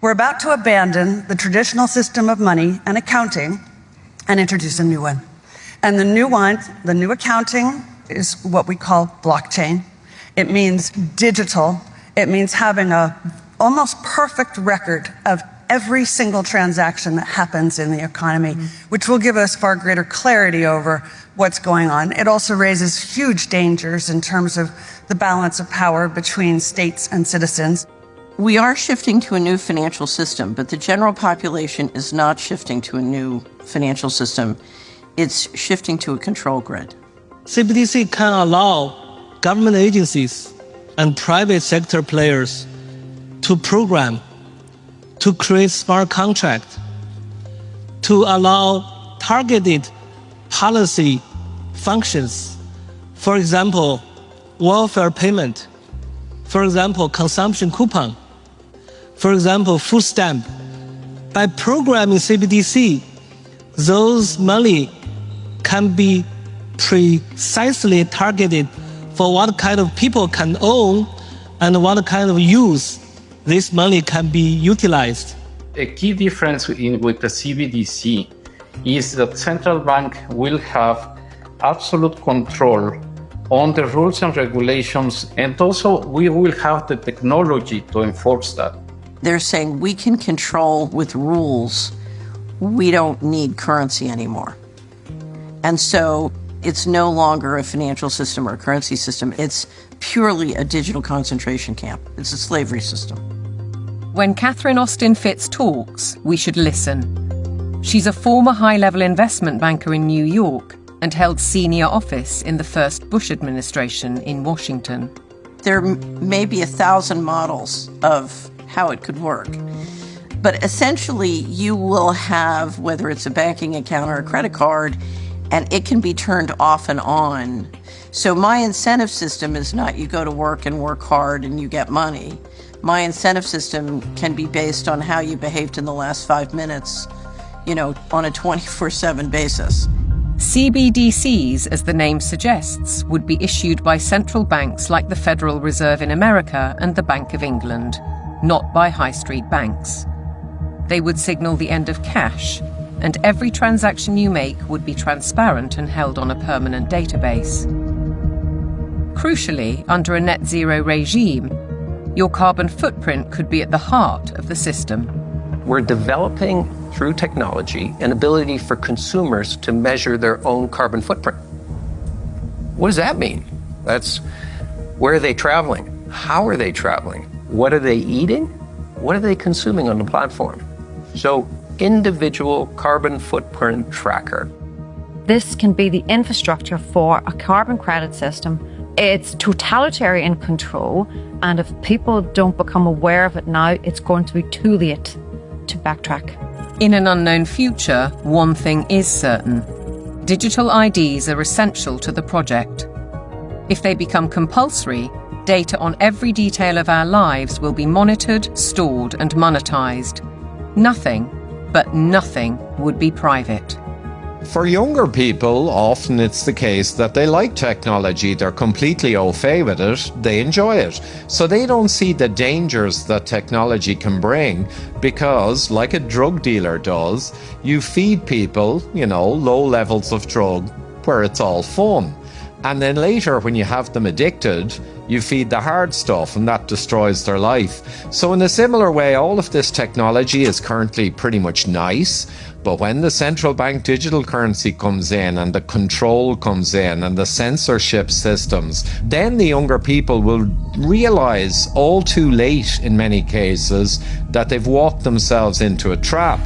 We're about to abandon the traditional system of money and accounting and introduce a new one. And the new accounting is what we call blockchain. It means digital. It means having a almost perfect record of every single transaction that happens in the economy, which will give us far greater clarity over what's going on. It also raises huge dangers in terms of the balance of power between states and citizens. We are shifting to a new financial system, but the general population is not shifting to a new financial system. It's shifting to a control grid. CBDC can allow government agencies and private sector players to program, to create smart contracts, to allow targeted policy functions. For example, welfare payment. For example, consumption coupon. For example, food stamp. By programming CBDC, those money can be precisely targeted for what kind of people can own and what kind of use this money can be utilized. A key difference with the CBDC is that central bank will have absolute control on the rules and regulations, and also we will have the technology to enforce that. They're saying we can control with rules. We don't need currency anymore. And so it's no longer a financial system or a currency system. It's purely a digital concentration camp. It's a slavery system. When Catherine Austin Fitts talks, we should listen. She's a former high-level investment banker in New York and held senior office in the first Bush administration in Washington. There may be 1,000 models of how it could work. But essentially, you will have, whether it's a banking account or a credit card, and it can be turned off and on. So my incentive system is not you go to work and work hard and you get money. My incentive system can be based on how you behaved in the last 5 minutes, on a 24/7 basis. CBDCs, as the name suggests, would be issued by central banks like the Federal Reserve in America and the Bank of England, not by high street banks. They would signal the end of cash, and every transaction you make would be transparent and held on a permanent database. Crucially, under a net zero regime, your carbon footprint could be at the heart of the system. We're developing, through technology, an ability for consumers to measure their own carbon footprint. What does that mean? That's where are they traveling? How are they traveling? What are they eating? What are they consuming on the platform? So, individual carbon footprint tracker. This can be the infrastructure for a carbon credit system. It's totalitarian control, and if people don't become aware of it now, it's going to be too late to backtrack. In an unknown future, one thing is certain. Digital IDs are essential to the project. If they become compulsory, data on every detail of our lives will be monitored, stored, and monetized. Nothing, but nothing, would be private. For younger people, often it's the case that they like technology, they're completely au fait with it, they enjoy it. So they don't see the dangers that technology can bring because, like a drug dealer does, you feed people, low levels of drug where it's all fun. And then later, when you have them addicted, you feed the hard stuff and that destroys their life. So in a similar way, all of this technology is currently pretty much nice, but when the central bank digital currency comes in and the control comes in and the censorship systems, then the younger people will realize all too late in many cases that they've walked themselves into a trap.